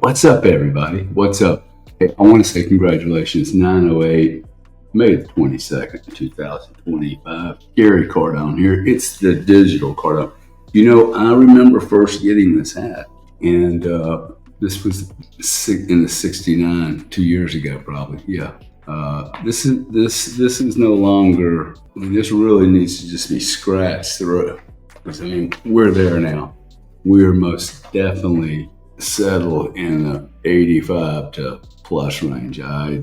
What's up, everybody? What's up? Hey, I want to say congratulations, 908, May the 22nd, 2025. Gary Cardone here. It's the digital Cardone. I remember first getting this hat, and this was in the '69, 2 years ago, probably. Yeah. This is no longer. This really needs to just be scratched through. Because we're there now. We're most definitely settled in the 85 to plus range. I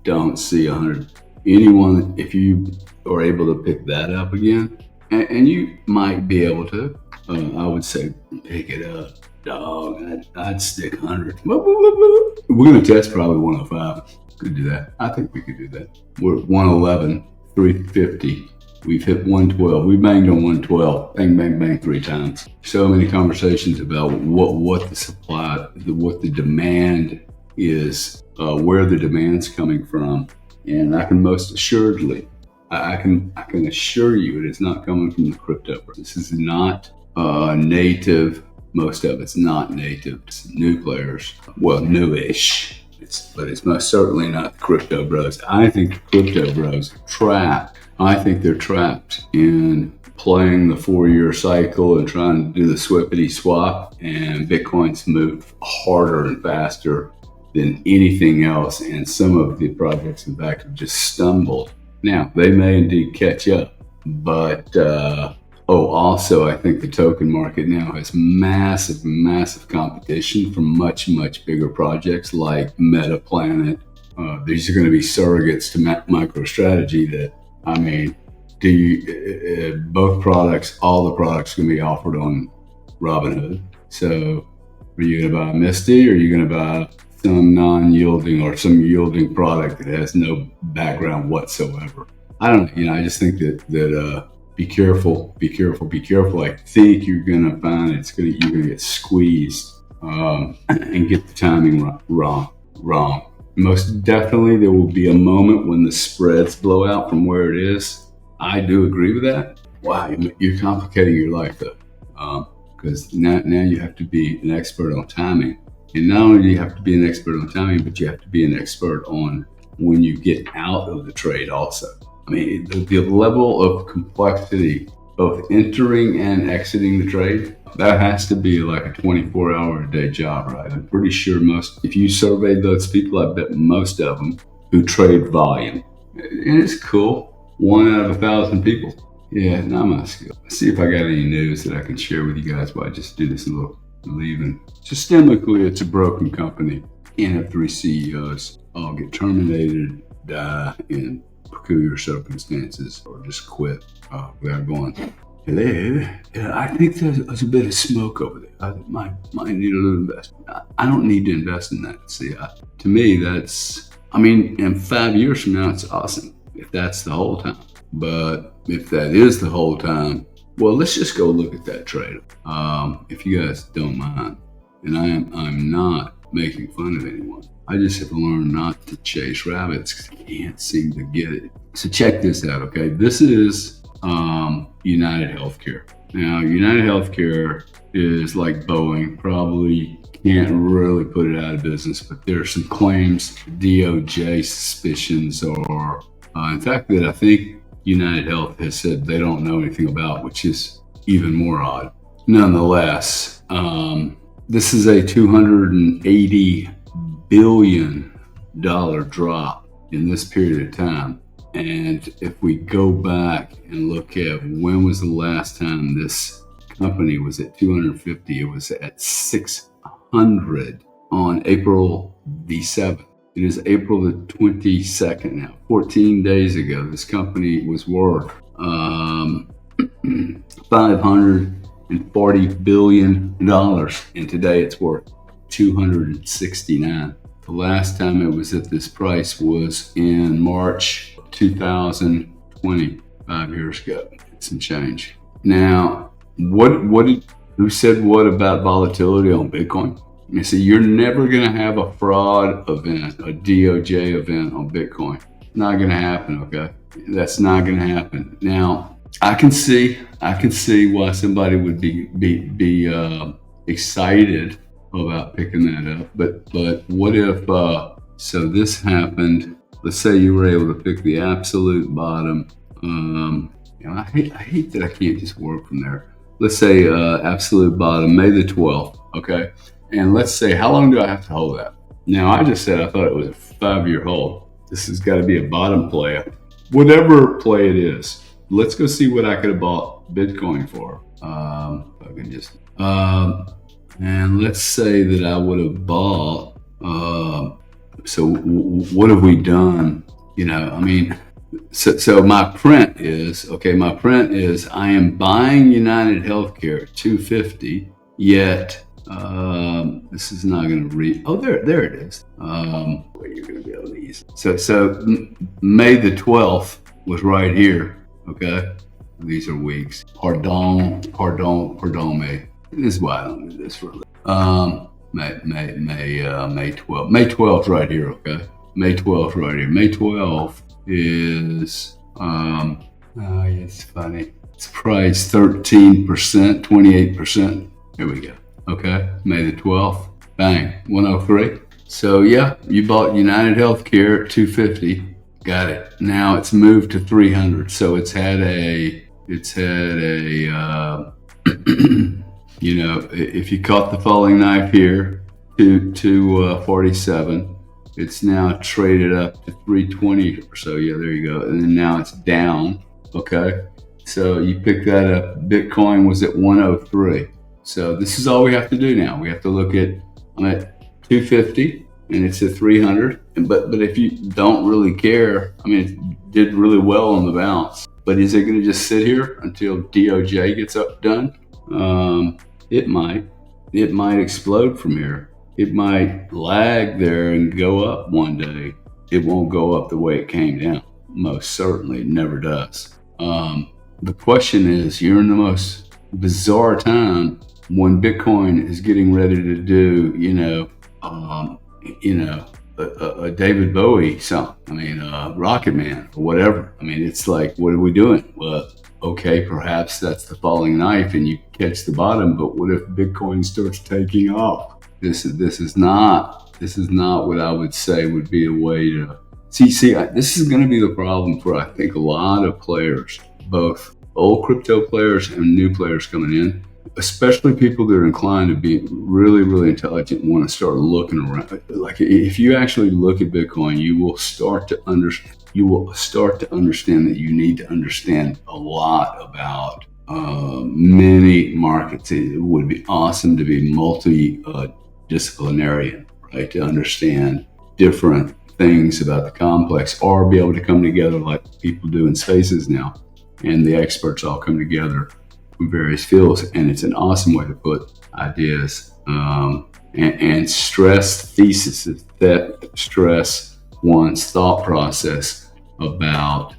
don't see 100. Anyone, if you are able to pick that up again, and you might be able to, I would say pick it up, dog. I'd stick 100. We're going to test probably 105. Could do that. I think we could do that. We're at 111, 350. We've hit 112. We banged on 112. Bang, bang, bang 3 times. So many conversations about what the supply, what the demand is, where the demand's coming from. And I can most assuredly, I can assure you it is not coming from the crypto. This is not native. Most of it's not native. It's new players. Well, newish. But it's most certainly not the crypto bros. I think the crypto bros are trapped. I think they're trapped in playing the 4-year cycle and trying to do the swippity swap, and Bitcoin's moved harder and faster than anything else. And some of the projects, in fact, have just stumbled. Now, they may indeed catch up, but also I think the token market now has massive, massive competition from much, much bigger projects like MetaPlanet. These are going to be surrogates to MicroStrategy that, both products, all the products can be offered on Robinhood. So are you going to buy Misty, or are you going to buy some non-yielding or some yielding product that has no background whatsoever? I don't know. I just think that be careful. I think you're going to find you're going to get squeezed and get the timing wrong. Most definitely, there will be a moment when the spreads blow out from where it is. I do agree with that. Wow, you're complicating your life though, because now you have to be an expert on timing. And not only do you have to be an expert on timing, but you have to be an expert on when you get out of the trade also. The level of complexity, both entering and exiting the trade, that has to be like a 24-hour-a-day job, right? I'm pretty sure if you surveyed those people, I bet most of them who trade volume. And it's cool. 1 out of 1,000 people. Yeah, not my skill. Let's see if I got any news that I can share with you guys while I just do this little leaving. Systemically, it's a broken company. Can't have 3 CEOs all get terminated, die in peculiar circumstances, or just quit without going, hello. Yeah, I think there's a bit of smoke over there. I might need a little investment. I don't need to invest in that. See, to me, that's, in 5 years from now, it's awesome if that's the whole time. But if that is the whole time, well, let's just go look at that trade. If you guys don't mind, and I'm not making fun of anyone. I just have to learn not to chase rabbits because I can't seem to get it. So check this out, okay? This is United Healthcare. Now, United Healthcare is like Boeing, probably can't really put it out of business, but there are some claims, DOJ suspicions, or in fact that I think United Health has said they don't know anything about, which is even more odd. Nonetheless, this is a $280 billion drop in this period of time. And if we go back and look at when was the last time this company was at 250, it was at 600 on April the 7th. It is April the 22nd now. 14 days ago, this company was worth $540 billion, and today it's worth 269. The last time it was at this price was in March 2020, 5 years ago. Some change. Now, who said what about volatility on Bitcoin? You see, you're never going to have a fraud event, a DOJ event on Bitcoin. Not going to happen, okay? That's not going to happen. Now, I can see why somebody would be excited about picking that up. But what if so this happened? Let's say you were able to pick the absolute bottom. I hate that I can't just work from there. Let's say absolute bottom, May the 12th. Okay, and let's say how long do I have to hold that? Now I just said I thought it was a 5-year hold. This has got to be a bottom play, whatever play it is. Let's go see what I could have bought Bitcoin for. If I can just and let's say that I would have bought. What have we done? I mean, so my print is okay. My print is I am buying United Healthcare at 250. Yet this is not going to read. Oh, there it is. Where you're going to be able to use. So May the 12th was right here. Okay, these are weeks. Pardon me. This is why I don't do this for a living. May 12th. May 12th right here, okay? May 12th right here. May 12th is it's funny. It's priced 13%, 28%. Here we go. Okay. May the 12th. Bang. 103. So yeah, you bought United Healthcare at 250. Got it. Now it's moved to 300. So it's had a if you caught the falling knife here to 47, it's now traded up to 320 or so. Yeah, there you go. And then now it's down. Okay. So you pick that up. Bitcoin was at 103. So this is all we have to do now. We have to look at, I'm at 250 and it's at 300. But if you don't really care, I mean, it did really well on the bounce. But is it going to just sit here until DOJ gets done? It might. It might explode from here. It might lag there and go up one day. It won't go up the way it came down. Most certainly, it never does. The question is, you're in the most bizarre time when Bitcoin is getting ready to do, a David Bowie song. I mean, Rocket Man or whatever. I mean, it's like, what are we doing? Well, okay, perhaps that's the falling knife and you catch the bottom, but what if Bitcoin starts taking off? This is not what I would say would be a way to this is going to be the problem for, I think, a lot of players, both old crypto players and new players coming in, especially people that are inclined to be really, really intelligent and want to start looking around. Like if you actually look at Bitcoin, you will start to understand that you need to understand a lot about many markets. It would be awesome to be multi-disciplinarian, right? To understand different things about the complex, or be able to come together like people do in spaces now, and the experts all come together from various fields, and it's an awesome way to put ideas and stress theses that stress one's thought process about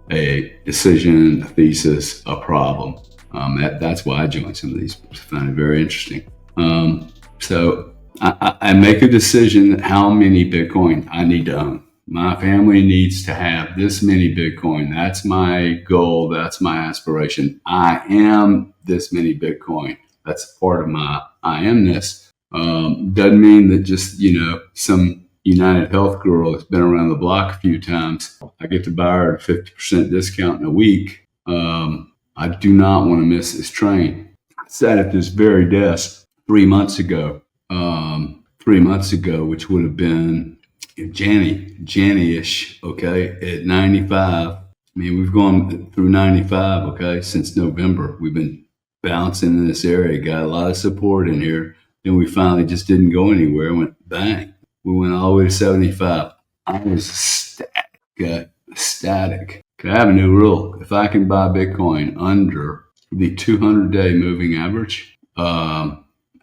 a decision, a thesis, a problem. That's why I joined some of these. I find it very interesting. So I make a decision how many Bitcoin I need to own. My family needs to have this many Bitcoin. That's my goal. That's my aspiration. I am this many Bitcoin. That's part of my I amness. Doesn't mean that just, some United Health girl that's been around the block a few times, I get to buy her at a 50% discount in a week. I do not want to miss this train. I sat at this very desk 3 months ago, which would have been January-ish, okay, at 95. I mean, we've gone through 95, okay, since November. We've been bouncing in this area, got a lot of support in here. Then we finally just didn't go anywhere. Went bang. We went all the way to 75. I was ecstatic. Okay, I have a new rule. If I can buy Bitcoin under the 200-day moving average,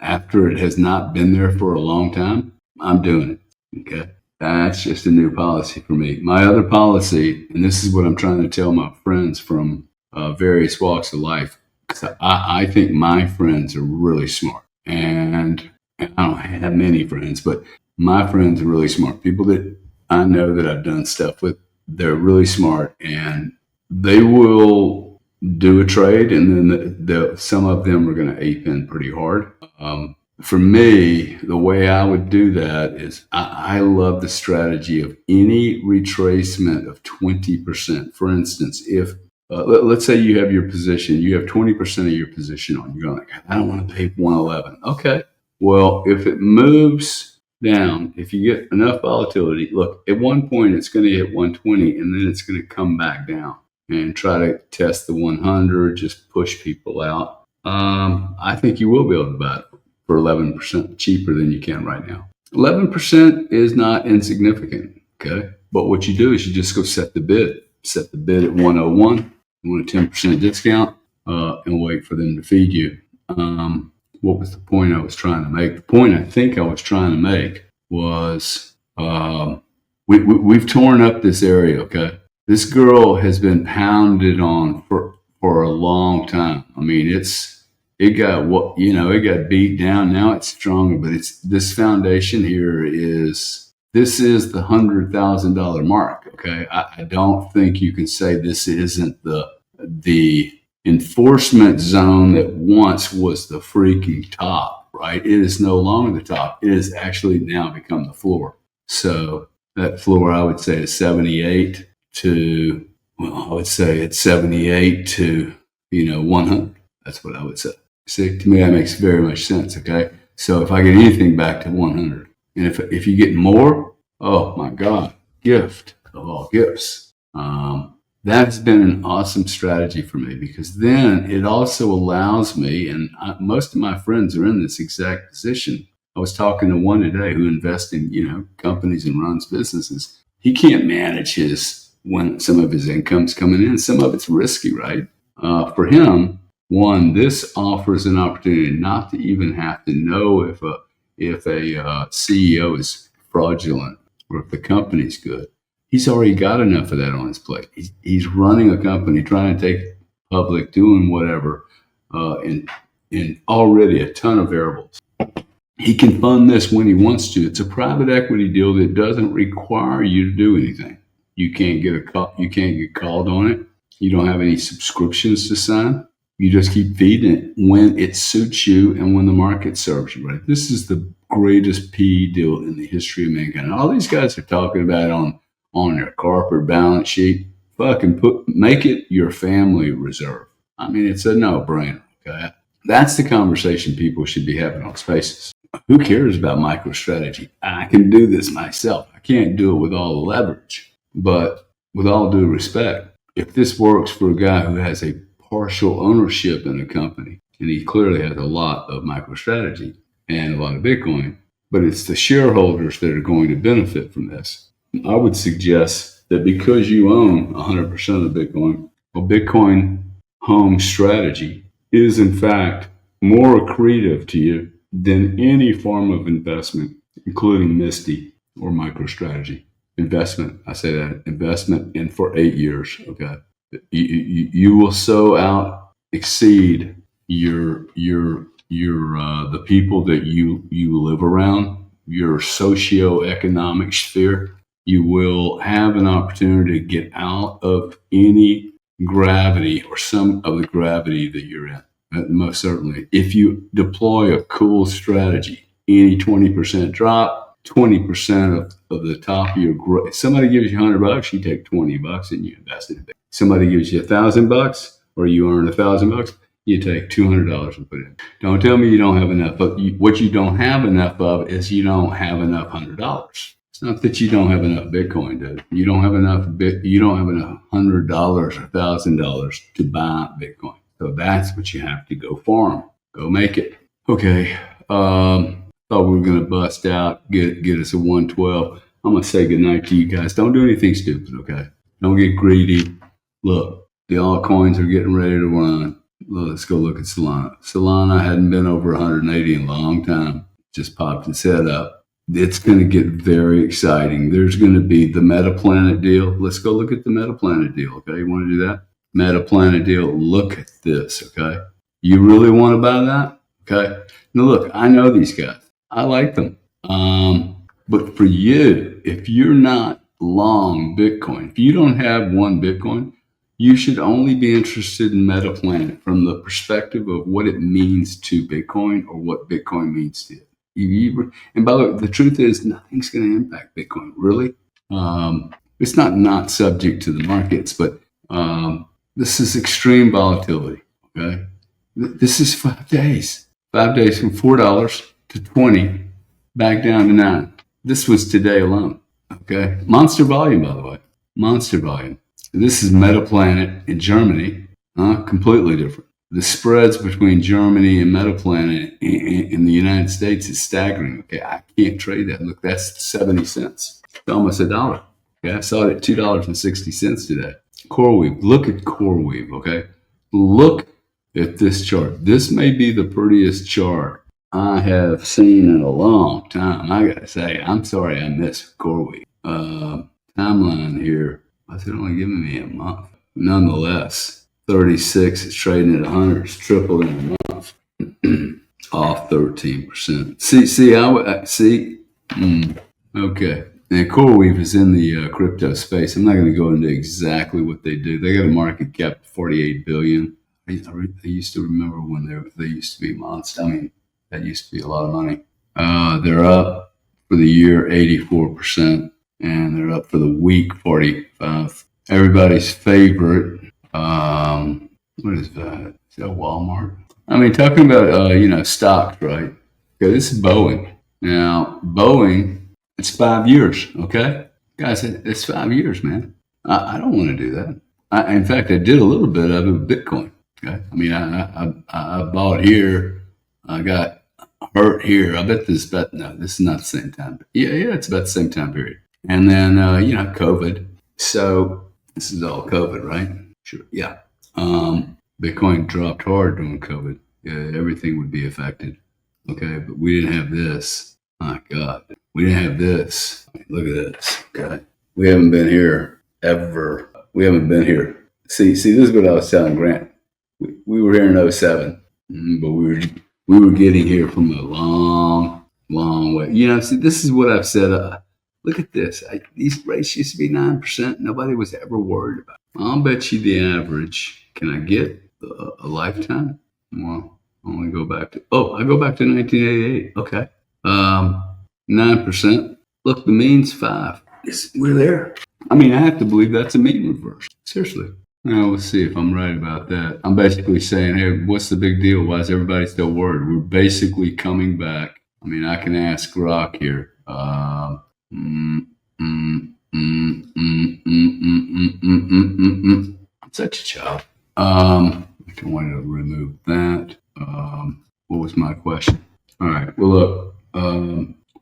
after it has not been there for a long time, I'm doing it. Okay. That's just a new policy for me. My other policy, and this is what I'm trying to tell my friends from various walks of life, because I think my friends are really smart. And I don't have many friends, but my friends are really smart. People that I know that I've done stuff with, they're really smart, and they will do a trade, and then some of them are going to ape in pretty hard. For me, the way I would do that is I love the strategy of any retracement of 20%. For instance, if let's say you have your position, you have 20% of your position on, you're like, I don't want to pay 111. Okay. Well, if it moves down, if you get enough volatility, look, at one point it's going to hit 120 and then it's going to come back down and try to test the 100, just push people out. I think you will be able to buy it for 11% cheaper than you can right now. 11% is not insignificant, okay? But what you do is you just go set the bid. Set the bid at 101, you want a 10% discount, and wait for them to feed you. What was the point I was trying to make? The point I think I was trying to make was we've torn up this area, okay? This girl has been pounded on for a long time. I mean, it got it got beat down. Now it's stronger, but it's this foundation here this is the $100,000 mark. Okay, I don't think you can say this isn't the enforcement zone that once was the freaking top. Right, it is no longer the top. It has actually now become the floor. So that floor, I would say, is 78 to, well, I would say it's 78 to 100. That's what I would say. See, to me, that makes very much sense. Okay, so if I get anything back to 100, and if you get more, oh my God, gift of all gifts. That's been an awesome strategy for me because then it also allows me, and most of my friends are in this exact position. I was talking to one today who invests in companies and runs businesses. He can't manage when some of his income's coming in. Some of it's risky, right? For him, one, this offers an opportunity not to even have to know if a CEO is fraudulent or if the company's good. He's already got enough of that on his plate. He's running a company, trying to take it public, doing whatever, and already a ton of variables. He can fund this when he wants to. It's a private equity deal that doesn't require you to do anything. You can't get called on it. You don't have any subscriptions to sign. You just keep feeding it when it suits you and when the market serves you, right? This is the greatest PE deal in the history of mankind. All these guys are talking about on their corporate balance sheet. Fucking make it your family reserve. I mean, it's a no-brainer, okay? That's the conversation people should be having on Spaces. Who cares about MicroStrategy? I can do this myself. I can't do it with all the leverage. But with all due respect, if this works for a guy who has a partial ownership in a company, and he clearly has a lot of MicroStrategy and a lot of Bitcoin, but it's the shareholders that are going to benefit from this. I would suggest that because you own 100% of Bitcoin, a Bitcoin home strategy is in fact more accretive to you than any form of investment, including Misty or MicroStrategy. Investment, I say that, investment in for 8 years, okay? You will so out exceed your the people that you live around, your socioeconomic sphere. You will have an opportunity to get out of any gravity or some of the gravity that you're in. Most certainly, if you deploy a cool strategy, any 20% drop, 20% of the top of your growth. Somebody gives you $100, you take $20 and you invest in it. Somebody gives you $1,000 or you earn $1,000, you take $200 and put it in. Don't tell me you don't have enough. But what you don't have enough of is you don't have enough $100. It's not that you don't have enough Bitcoin, dude. You don't have enough $100 or $1,000 to buy Bitcoin. So that's what you have to go farm. Go make it. Okay. Thought we were gonna bust out, get us a 112. I'm gonna say goodnight to you guys. Don't do anything stupid, okay? Don't get greedy. Look, the altcoins are getting ready to run. Let's go look at Solana. Solana hadn't been over 180 in a long time. Just popped its head up. It's going to get very exciting. There's going to be the MetaPlanet deal. Let's go look at the MetaPlanet deal, okay? You want to do that? MetaPlanet deal. Look at this, okay? You really want to buy that? Okay? Now, look, I know these guys. I like them. But for you, if you're not long Bitcoin, if you don't have one Bitcoin, You should only be interested in MetaPlanet from the perspective of what it means to Bitcoin or what Bitcoin means to it. And by the way, the truth is nothing's going to impact Bitcoin, really. It's not subject to the markets, but this is extreme volatility. Okay, this is 5 days. 5 days from $4 to 20, back down to 9. This was today alone. Okay, monster volume, by the way, monster volume. This is MetaPlanet in Germany, completely different. The spreads between Germany and MetaPlanet in the United States is staggering. Okay, I can't trade that. Look, that's 70 cents. It's almost $1. Okay, I saw it at $2.60 today. CoreWeave. Look at CoreWeave. Okay, look at this chart. This may be the prettiest chart I have seen in a long time. I gotta say, I'm sorry I missed CoreWeave. Timeline here. Why is it only giving me a month? Nonetheless, 36 is trading at 100. It's tripled in a month. Off 13%. See. Okay. And CoreWeave is in the crypto space. I'm not going to go into exactly what they do. They got a market cap of 48 billion. I used to remember when they used to be monster. I mean, that used to be a lot of money. They're up for the year 84%, and they're up for the week 45. Everybody's favorite. What is that? Is that Walmart? I mean, talking about stocks, right? Okay, this is Boeing. Now, Boeing. It's 5 years, okay? Guys, it's 5 years, man. I don't want to do that. In fact, I did a little bit of it with Bitcoin, okay? I mean, I bought here. I got hurt here. I bet this is not the same time. Yeah, it's about the same time period. And then, COVID. So this is all COVID, right? Sure, yeah. Bitcoin dropped hard during COVID. Yeah, everything would be affected, okay? But we didn't have this. My God. We didn't have this. Look at this. Okay. We haven't been here ever. We haven't been here. See, this is what I was telling Grant. We were here in 07, but we were getting here from a long, long way. See, this is what I've said. Look at this. These rates used to be 9%. Nobody was ever worried about it. I'll bet you the average. Can I get a lifetime? Well, I go back to 1988. Okay. 9%. Look, the mean's 5. We're there. I mean, I have to believe that's a mean reverse. Seriously. Now, let's see if I'm right about that. I'm basically saying, hey, what's the big deal? Why is everybody still worried? We're basically coming back. I mean, I can ask Rock here. Such a child. I wanted to remove that. What was my question? All right. Well, look.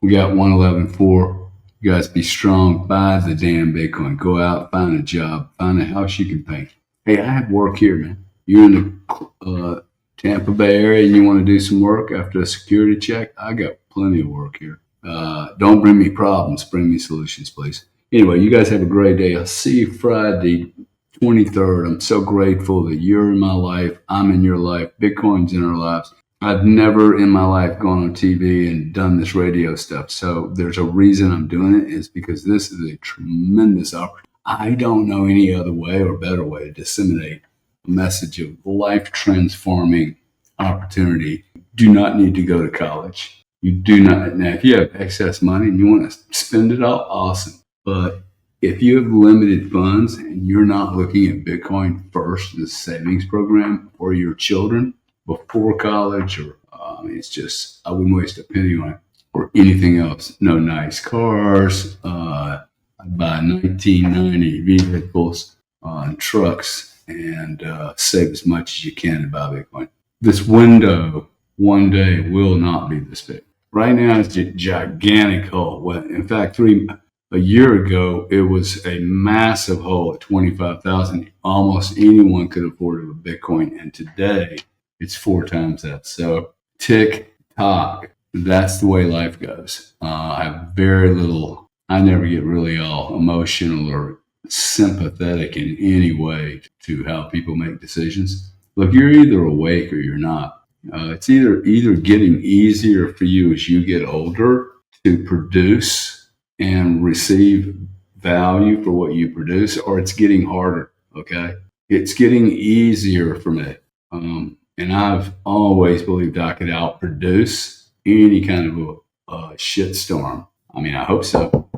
We got 111.4. You guys be strong. Buy the damn Bitcoin. Go out, find a job, find a house you can paint. Hey, I have work here, man. You're in the Tampa Bay area and you want to do some work after a security check? I got plenty of work here. Don't bring me problems. Bring me solutions, please. Anyway, you guys have a great day. I'll see you Friday, 23rd. I'm so grateful that you're in my life. I'm in your life. Bitcoin's in our lives. I've never in my life gone on TV and done this radio stuff. So there's a reason I'm doing it, is because this is a tremendous opportunity. I don't know any other way or better way to disseminate a message of life transforming opportunity. You do not need to go to college. You do not. Now, if you have excess money and you want to spend it all, awesome. But if you have limited funds and you're not looking at Bitcoin first, the savings program for your children, before college, or it's just, I wouldn't waste a penny on it or anything else. No nice cars. I'd buy 1990 vehicles and trucks and save as much as you can to buy Bitcoin. This window one day will not be this big. Right now, it's a gigantic hole. Well, in fact, a year ago, it was a massive hole at 25,000. Almost anyone could afford a Bitcoin, and today, it's 4 times that. So tick tock. That's the way life goes. I have very little. I never get really all emotional or sympathetic in any way to how people make decisions. Look, you're either awake or you're not. It's either getting easier for you as you get older to produce and receive value for what you produce, or it's getting harder. Okay. It's getting easier for me. And I've always believed I could outproduce any kind of a shitstorm. I mean, I hope so.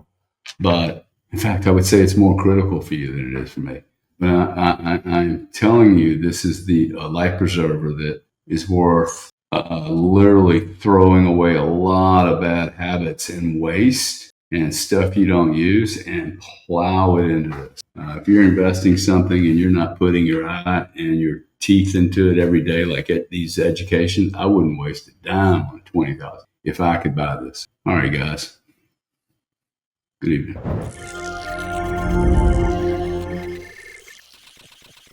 But in fact, I would say it's more critical for you than it is for me. But I'm telling you, this is the life preserver that is worth literally throwing away a lot of bad habits and waste and stuff you don't use and plow it into this. If you're investing something and you're not putting your eye and your teeth into it every day, like at these educations, I wouldn't waste a dime on 20,000 if I could buy this. All right, guys. Good evening.